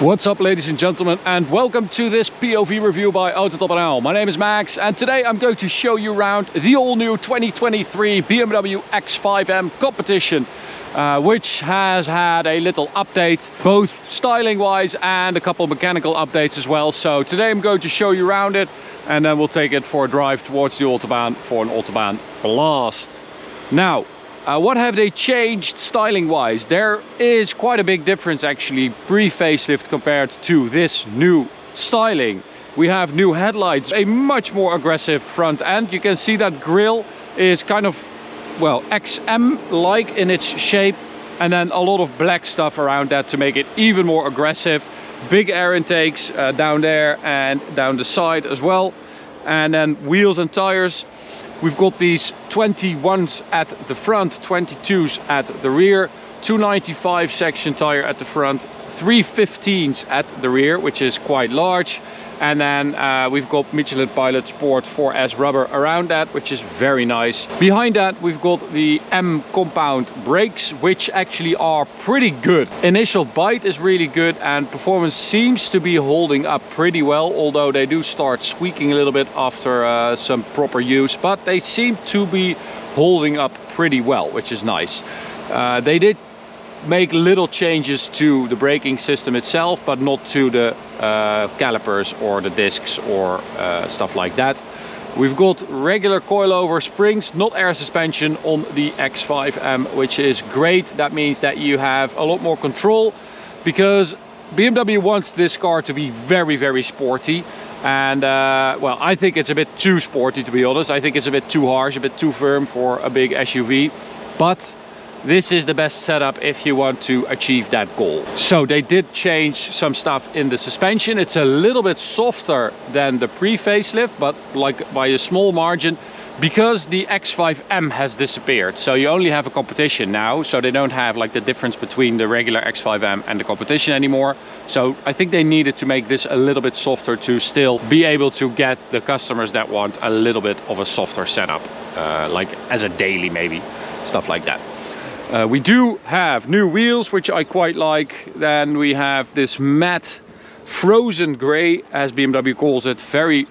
What's up, ladies and gentlemen, and welcome to this POV review by Autobahn. My name is Max, and today I'm going to show you around the all-new 2023 BMW X5M competition, which has had a little update, both styling-wise and a couple of mechanical updates as well. So today I'm going to show you around it, and then we'll take it for a drive towards the Autobahn for an Autobahn blast. Now, what have they changed styling wise? There is quite a big difference actually pre-facelift compared to this new styling. We have new headlights, a much more aggressive front end. You can see that grille is kind of, well, XM-like in its shape, and then a lot of black stuff around that to make it even more aggressive. Big air intakes down there and down the side as well. And then wheels and tires. We've got these 21s at the front, 22s at the rear, 295 section tire at the front, 315s at the rear, which is quite large. And then we've got Michelin Pilot Sport 4S rubber around that, which is very nice. Behind that we've got the M compound brakes, which actually are pretty good. Initial bite is really good and performance seems to be holding up pretty well, although they do start squeaking a little bit after some proper use, but they seem to be holding up pretty well, which is nice. They did make little changes to the braking system itself, but not to the calipers or the discs or stuff like that. We've got regular coilover springs, not air suspension on the X5M, which is great. That means that you have a lot more control, because BMW wants this car to be very, very sporty. And well, I think it's a bit too sporty, to be honest. I think it's a bit too harsh, a bit too firm for a big SUV. But this is the best setup if you want to achieve that goal. So they did change some stuff in the suspension. It's a little bit softer than the pre-facelift, but like by a small margin, because the X5M has disappeared. So you only have a competition now, so they don't have like the difference between the regular X5M and the competition anymore. So I think they needed to make this a little bit softer to still be able to get the customers that want a little bit of a softer setup, like as a daily maybe, stuff like that. We do have new wheels, which I quite like. Then we have this matte frozen gray, as BMW calls it. Very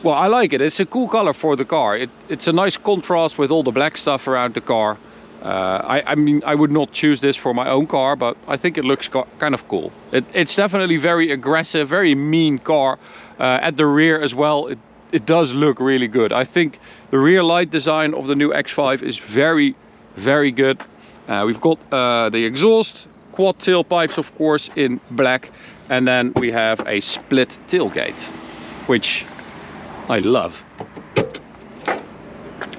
well, I like it. It's a cool color for the car. It's a nice contrast with all the black stuff around the car. I mean, I would not choose this for my own car, but I think it looks kind of cool. It's definitely very aggressive, very mean car. At the rear as well, it does look really good. I think the rear light design of the new X5 is very, very good. We've got the exhaust, quad tailpipes of course in black, and then we have a split tailgate, which I love.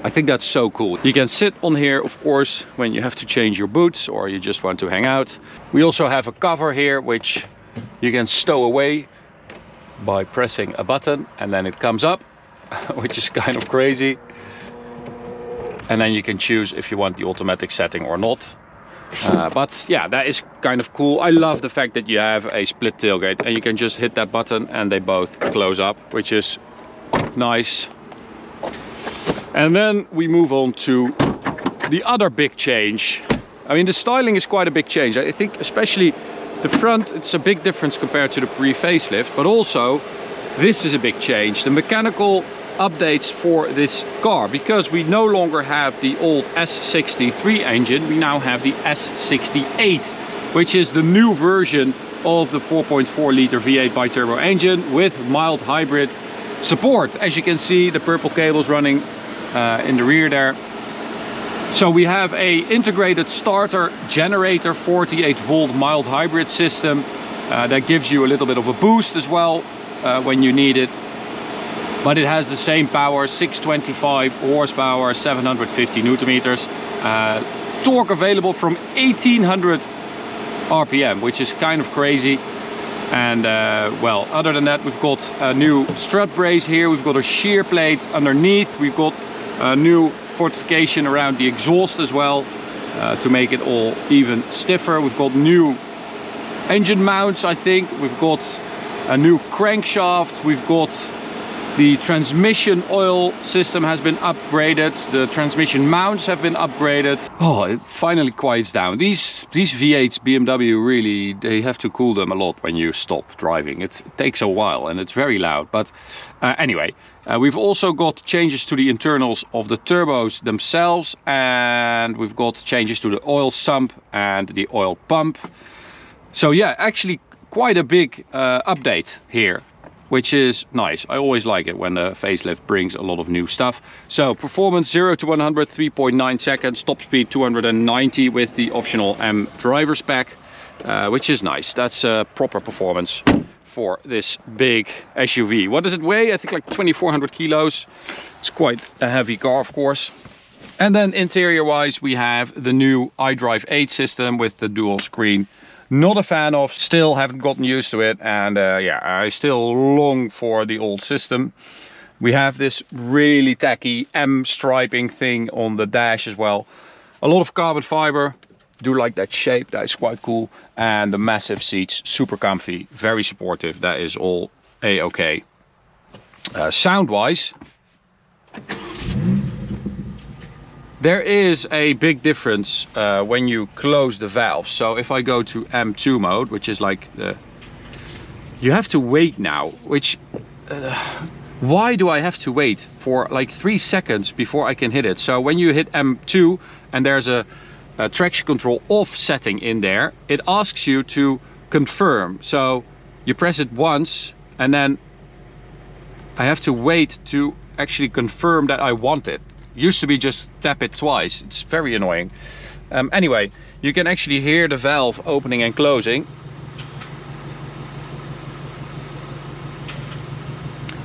I think that's so cool. You can sit on here of course when you have to change your boots or you just want to hang out. We also have a cover here which you can stow away by pressing a button and then it comes up, which is kind of crazy. And then you can choose if you want the automatic setting or not. But yeah, that is kind of cool. I love the fact that you have a split tailgate and you can just hit that button and they both close up, which is nice. And then we move on to the other big change. I mean, the styling is quite a big change. I think especially the front, it's a big difference compared to the pre-facelift, but also this is a big change. The mechanical updates for this car, because we no longer have the old S63 engine, we now have the S68, which is the new version of the 4.4 liter V8 bi-turbo engine with mild hybrid support. As you can see, the purple cables running in the rear there. So we have a integrated starter generator 48 volt mild hybrid system that gives you a little bit of a boost as well when you need it. But it has the same power, 625 horsepower, 750 newton meters. Torque available from 1800 RPM, which is kind of crazy. And well, other than that, we've got a new strut brace here. We've got a shear plate underneath. We've got a new fortification around the exhaust as well to make it all even stiffer. We've got new engine mounts, I think. We've got a new crankshaft. We've got The transmission oil system has been upgraded. The transmission mounts have been upgraded. Oh, it finally quiets down. These V8s BMW really, they have to cool them a lot when you stop driving. It takes a while and it's very loud. But anyway, we've also got changes to the internals of the turbos themselves, and we've got changes to the oil sump and the oil pump. So yeah, actually quite a big update here, which is nice. I always like it when the facelift brings a lot of new stuff. So performance 0 to 100, 3.9 seconds, top speed 290 with the optional M driver spec, which is nice. That's proper performance for this big SUV. What does it weigh? I think like 2,400 kilos. It's quite a heavy car, of course. And then interior wise, we have the new iDrive 8 system with the dual screen. Not a fan of, still haven't gotten used to it, and yeah, I still long for the old system. We have this really tacky M striping thing on the dash as well. A lot of carbon fiber, do like that shape, that is quite cool. And the massive seats, super comfy, very supportive, that is all a-okay. Sound wise, there is a big difference when you close the valves. So if I go to M2 mode, which is like the... You have to wait now, which... why do I have to wait for like 3 seconds before I can hit it? So when you hit M2 and there's a traction control off setting in there, it asks you to confirm. So you press it once and then I have to wait to actually confirm that I want it. Used to be just tap it twice. It's very annoying. Anyway, you can actually hear the valve opening and closing,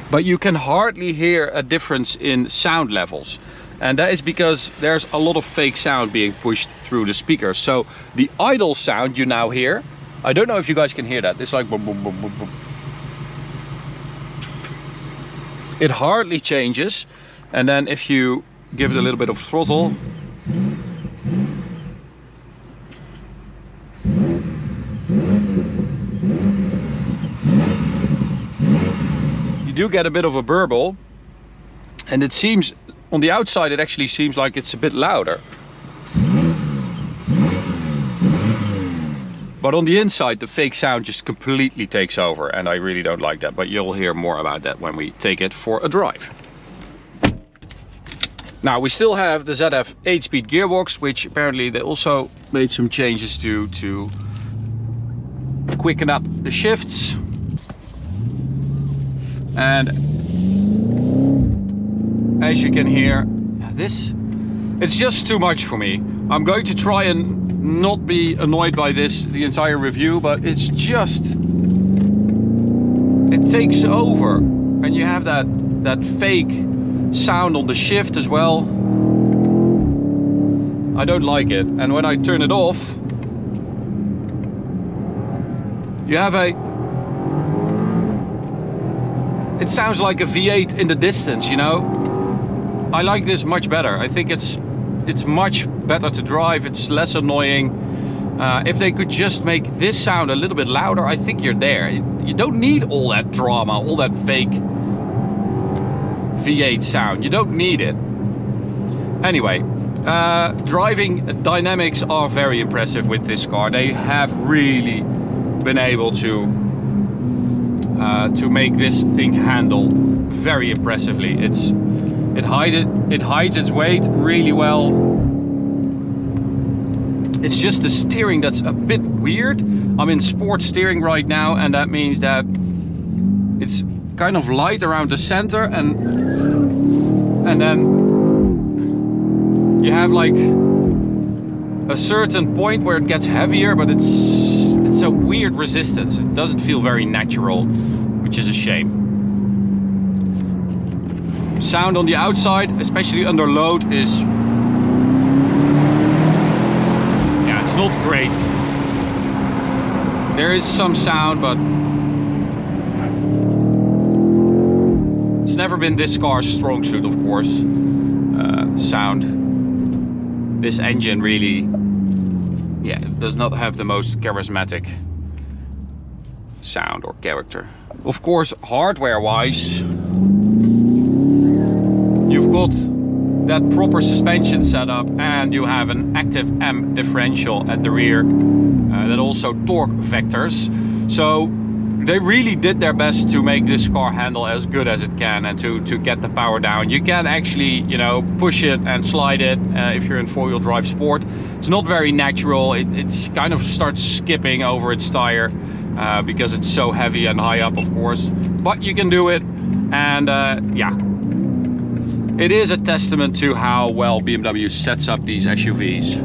but you can hardly hear a difference in sound levels, and that is because there's a lot of fake sound being pushed through the speakers. So the idle sound you now hear, I don't know if you guys can hear that, it's like boom, boom, boom, boom, boom. It hardly changes, and then if you give it a little bit of throttle, you do get a bit of a burble, and it seems on the outside it actually seems like it's a bit louder, but on the inside the fake sound just completely takes over, and I really don't like that. But you'll hear more about that when we take it for a drive. Now we still have the ZF 8-speed gearbox, which apparently they also made some changes to quicken up the shifts. And as you can hear, it's just too much for me. I'm going to try and not be annoyed by this the entire review, but it's just, it takes over, and you have that fake sound on the shift as well. I don't like it. And when I turn it off, you have it sounds like a V8 in the distance, you know. I like this much better. I think it's much better to drive. It's less annoying. If they could just make this sound a little bit louder, I think you're there. You don't need all that drama, all that fake V8 sound. You don't need it. Anyway, driving dynamics are very impressive with this car. They have really been able to make this thing handle very impressively. It hides its weight really well. It's just the steering that's a bit weird. I'm in sport steering right now, and that means that it's kind of light around the center, and then you have like a certain point where it gets heavier, but it's a weird resistance. It doesn't feel very natural, which is a shame. Sound on the outside, especially under load, is, yeah, it's not great. There is some sound, but it's never been this car's strong suit, of course. Sound. This engine really, yeah, it does not have the most charismatic sound or character. Of course, hardware wise, got that proper suspension setup, and you have an active M differential at the rear that also torque vectors. So they really did their best to make this car handle as good as it can and to get the power down. You can actually, you know, push it and slide it if you're in four-wheel drive sport. It's not very natural. It's kind of starts skipping over its tire because it's so heavy and high up, of course. But you can do it, and yeah. It is a testament to how well BMW sets up these SUVs.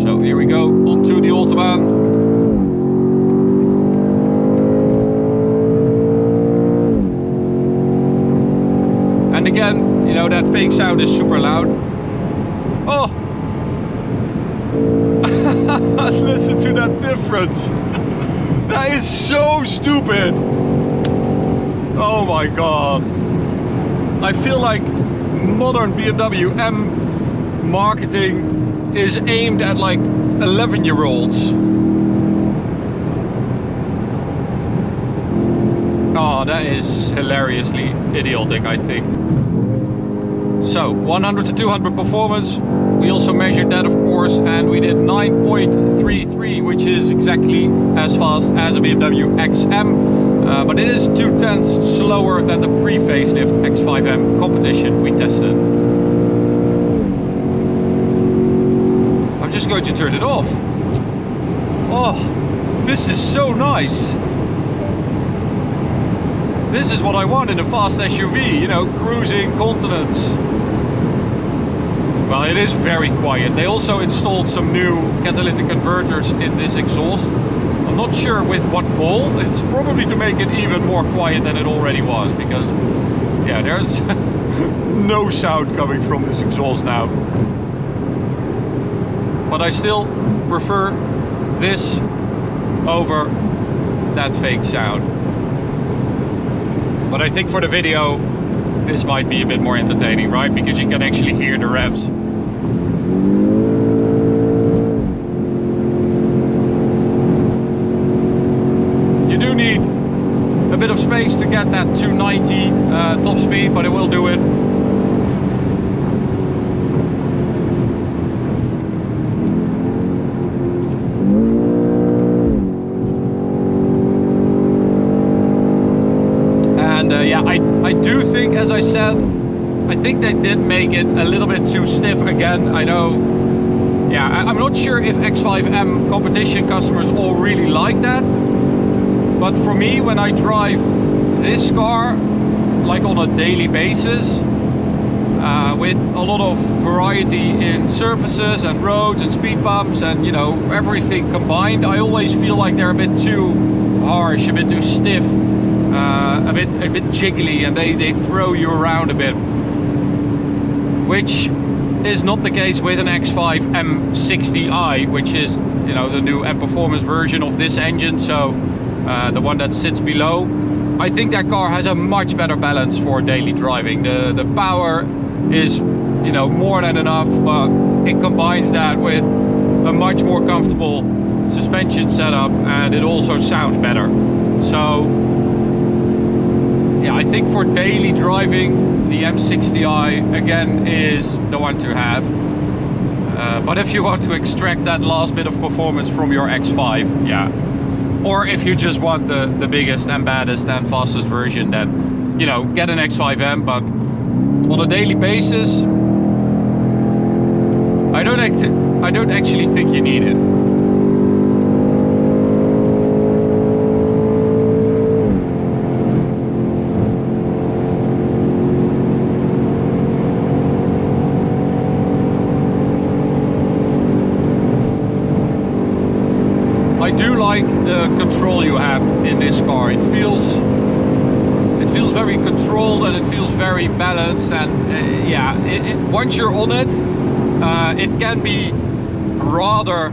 So here we go, onto the Autobahn. And again, you know, that fake sound is super loud. Oh! Listen to that difference! That is so stupid! Oh my god! I feel like modern BMW M marketing is aimed at like 11-year-olds. Oh, that is hilariously idiotic, I think. So 100 to 200 performance, we also measured that, of course, and we did 9.33, which is exactly as fast as a BMW XM, but it is 0.2 slower than the pre-facelift X5M competition we tested. I'm just going to turn it off. Oh, this is so nice. This is what I want in a fast SUV, you know, cruising continents. Well, it is very quiet. They also installed some new catalytic converters in this exhaust. I'm not sure with what goal. It's probably to make it even more quiet than it already was, because yeah, there's no sound coming from this exhaust now. But I still prefer this over that fake sound. But I think for the video, this might be a bit more entertaining, right? Because you can actually hear the revs. You do need a bit of space to get that 290 top speed, but it will do it. Yeah, I do think, as I said, I think they did make it a little bit too stiff again. I know, yeah, I'm not sure if X5M competition customers all really like that. But for me, when I drive this car, like on a daily basis, with a lot of variety in surfaces and roads and speed bumps and, you know, everything combined, I always feel like they're a bit too harsh, a bit too stiff. A bit jiggly, and they throw you around a bit, which is not the case with an X5M60i, which is, you know, the new M performance version of this engine, so the one that sits below. I think that car has a much better balance for daily driving. The power is, you know, more than enough, but it combines that with a much more comfortable suspension setup, and it also sounds better. So yeah, I think for daily driving, the M60i again is the one to have. But if you want to extract that last bit of performance from your X5, yeah. Or if you just want the biggest and baddest and fastest version, then, you know, get an X5M. But on a daily basis, I don't actually think you need it. I do like the control you have in this car. It feels very controlled, and it feels very balanced, and yeah, once you're on it, it can be rather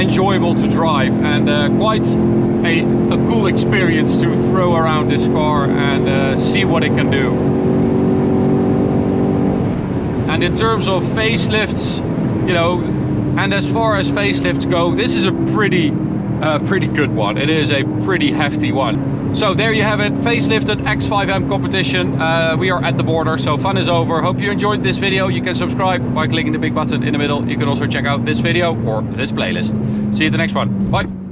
enjoyable to drive, and quite a cool experience to throw around this car and see what it can do. And in terms of facelifts, you know, and as far as facelifts go, this is a pretty good one. It is a pretty hefty one. So there you have it, facelifted X5M competition. We are at the border, so fun is over. Hope you enjoyed this video. You can subscribe by clicking the big button in the middle. You can also check out this video or this playlist. See you at the next one. Bye.